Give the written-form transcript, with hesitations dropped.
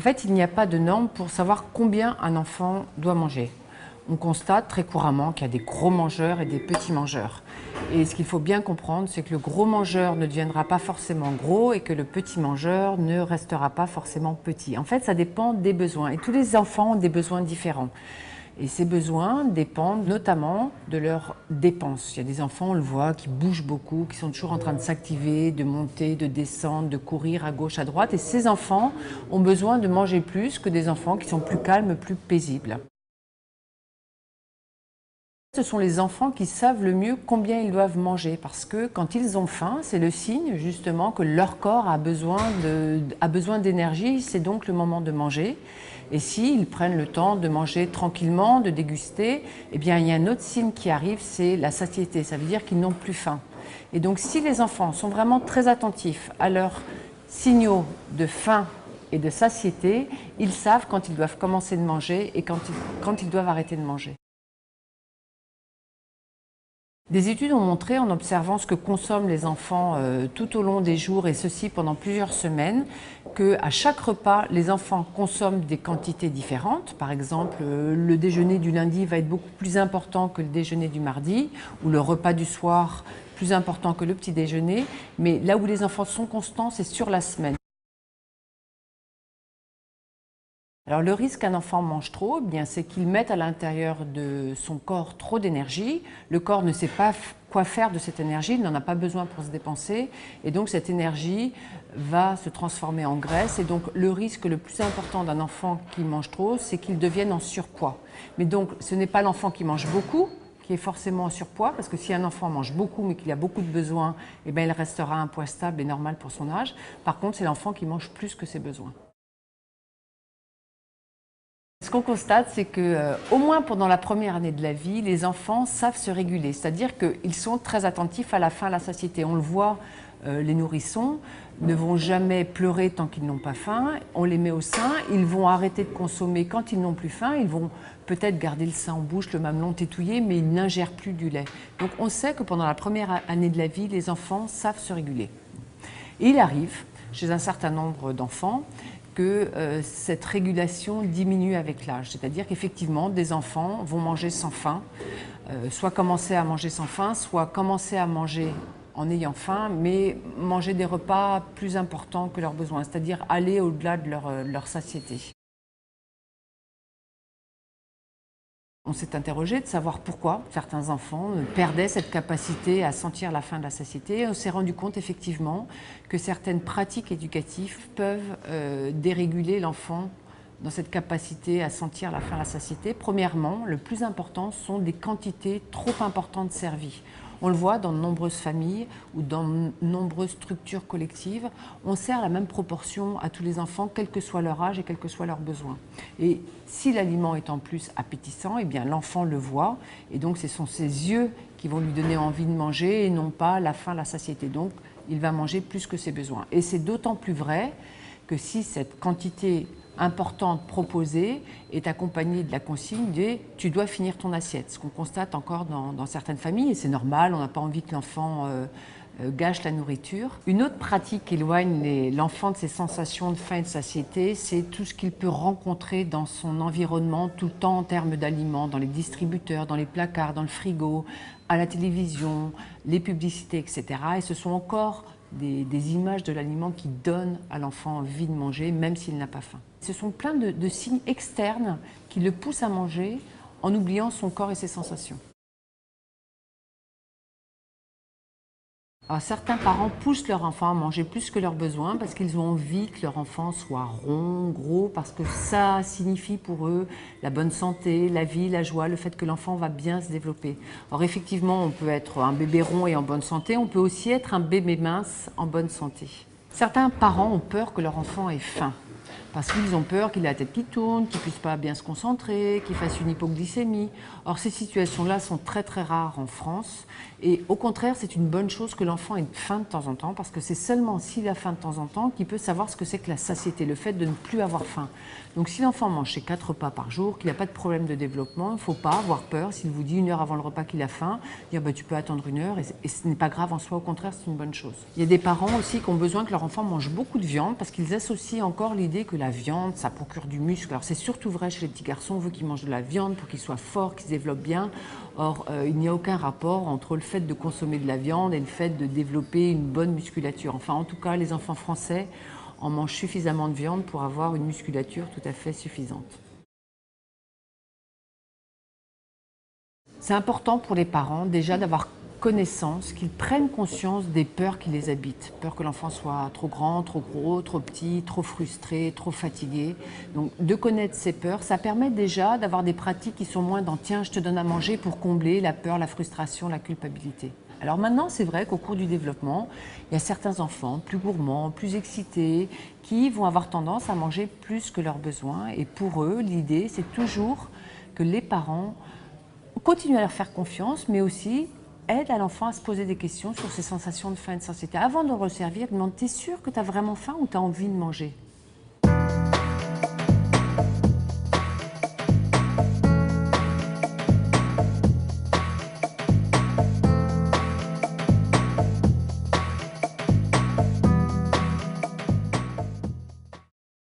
fait, il n'y a pas de norme pour savoir combien un enfant doit manger. On constate très couramment qu'il y a des gros mangeurs et des petits mangeurs. Et ce qu'il faut bien comprendre, c'est que le gros mangeur ne deviendra pas forcément gros et que le petit mangeur ne restera pas forcément petit. En fait, ça dépend des besoins. Et tous les enfants ont des besoins différents. Et ces besoins dépendent notamment de leurs dépenses. Il y a des enfants, on le voit, qui bougent beaucoup, qui sont toujours en train de s'activer, de monter, de descendre, de courir à gauche, à droite. Et ces enfants ont besoin de manger plus que des enfants qui sont plus calmes, plus paisibles. Ce sont les enfants qui savent le mieux combien ils doivent manger parce que quand ils ont faim, c'est le signe justement que leur corps a besoin d'énergie, c'est donc le moment de manger. Et s'ils prennent le temps de manger tranquillement, de déguster, eh bien il y a un autre signe qui arrive, c'est la satiété, ça veut dire qu'ils n'ont plus faim. Et donc si les enfants sont vraiment très attentifs à leurs signaux de faim et de satiété, ils savent quand ils doivent commencer de manger et quand ils doivent arrêter de manger. Des études ont montré, en observant ce que consomment les enfants tout au long des jours, et ceci pendant plusieurs semaines, qu'à chaque repas, les enfants consomment des quantités différentes. Par exemple, le déjeuner du lundi va être beaucoup plus important que le déjeuner du mardi, ou le repas du soir plus important que le petit déjeuner. Mais là où les enfants sont constants, c'est sur la semaine. Alors le risque qu'un enfant mange trop, eh bien, c'est qu'il mette à l'intérieur de son corps trop d'énergie. Le corps ne sait pas quoi faire de cette énergie, il n'en a pas besoin pour se dépenser. Et donc cette énergie va se transformer en graisse. Et donc le risque le plus important d'un enfant qui mange trop, c'est qu'il devienne en surpoids. Mais donc ce n'est pas l'enfant qui mange beaucoup qui est forcément en surpoids, parce que si un enfant mange beaucoup mais qu'il a beaucoup de besoins, eh bien, il restera un poids stable et normal pour son âge. Par contre, c'est l'enfant qui mange plus que ses besoins. Ce qu'on constate, c'est qu'au moins pendant la première année de la vie, les enfants savent se réguler. C'est-à-dire qu'ils sont très attentifs à la faim, à la satiété. On le voit, les nourrissons ne vont jamais pleurer tant qu'ils n'ont pas faim. On les met au sein, ils vont arrêter de consommer quand ils n'ont plus faim. Ils vont peut-être garder le sein en bouche, le mamelon tétouillé, mais ils n'ingèrent plus du lait. Donc on sait que pendant la première année de la vie, les enfants savent se réguler. Et il arrive, chez un certain nombre d'enfants, que cette régulation diminue avec l'âge. C'est-à-dire qu'effectivement, des enfants vont manger sans faim, soit commencer à manger sans faim, soit commencer à manger en ayant faim, mais manger des repas plus importants que leurs besoins, c'est-à-dire aller au-delà de leur satiété. On s'est interrogé de savoir pourquoi certains enfants perdaient cette capacité à sentir la faim de la satiété. Et on s'est rendu compte effectivement que certaines pratiques éducatives peuvent déréguler l'enfant dans cette capacité à sentir la faim de la satiété. Premièrement, le plus important sont des quantités trop importantes servies. On le voit dans de nombreuses familles ou dans de nombreuses structures collectives, on sert la même proportion à tous les enfants, quel que soit leur âge et quels que soient leurs besoins. Et si l'aliment est en plus appétissant, eh bien l'enfant le voit et donc ce sont ses yeux qui vont lui donner envie de manger et non pas la faim, la satiété. Donc il va manger plus que ses besoins. Et c'est d'autant plus vrai que si cette quantité importante proposée est accompagnée de la consigne de « tu dois finir ton assiette », ce qu'on constate encore dans certaines familles, et c'est normal, on n'a pas envie que l'enfant gâche la nourriture. Une autre pratique qui éloigne l'enfant de ses sensations de faim et de satiété, c'est tout ce qu'il peut rencontrer dans son environnement tout le temps en termes d'aliments, dans les distributeurs, dans les placards, dans le frigo, à la télévision, les publicités, etc. Et ce sont encore des images de l'aliment qui donnent à l'enfant envie de manger, même s'il n'a pas faim. Ce sont plein de signes externes qui le poussent à manger en oubliant son corps et ses sensations. Alors, certains parents poussent leur enfant à manger plus que leurs besoins parce qu'ils ont envie que leur enfant soit rond, gros, parce que ça signifie pour eux la bonne santé, la vie, la joie, le fait que l'enfant va bien se développer. Or effectivement, on peut être un bébé rond et en bonne santé, on peut aussi être un bébé mince en bonne santé. Certains parents ont peur que leur enfant ait faim, parce qu'ils ont peur qu'il ait la tête qui tourne, qu'il ne puisse pas bien se concentrer, qu'il fasse une hypoglycémie. Or, ces situations-là sont très très rares en France. Et au contraire, c'est une bonne chose que l'enfant ait faim de temps en temps, parce que c'est seulement s'il a faim de temps en temps qu'il peut savoir ce que c'est que la satiété, le fait de ne plus avoir faim. Donc si l'enfant mange ses 4 repas par jour, qu'il n'a pas de problème de développement, il ne faut pas avoir peur. S'il vous dit 1 heure avant le repas qu'il a faim, dire bah, tu peux attendre 1 heure, et ce n'est pas grave en soi, au contraire, c'est une bonne chose. Il y a des parents aussi qui ont besoin que leur enfant mange beaucoup de viande, parce qu'ils associent encore l'idée l'idée que la viande, ça procure du muscle. Alors c'est surtout vrai chez les petits garçons, on veut qu'ils mangent de la viande pour qu'ils soient forts, qu'ils se développent bien. Or, il n'y a aucun rapport entre le fait de consommer de la viande et le fait de développer une bonne musculature. Enfin, en tout cas, les enfants français en mangent suffisamment de viande pour avoir une musculature tout à fait suffisante. C'est important pour les parents déjà d'avoir connaissance, qu'ils prennent conscience des peurs qui les habitent. Peur que l'enfant soit trop grand, trop gros, trop petit, trop frustré, trop fatigué. Donc de connaître ces peurs, ça permet déjà d'avoir des pratiques qui sont moins dans « tiens, je te donne à manger » pour combler la peur, la frustration, la culpabilité. Alors maintenant, c'est vrai qu'au cours du développement, il y a certains enfants plus gourmands, plus excités, qui vont avoir tendance à manger plus que leurs besoins. Et pour eux, l'idée, c'est toujours que les parents continuent à leur faire confiance, mais aussi aident à l'enfant à se poser des questions sur ses sensations de faim et de satiété. Avant de le resservir, demande « t'es sûr que tu as vraiment faim ou tu as envie de manger ?»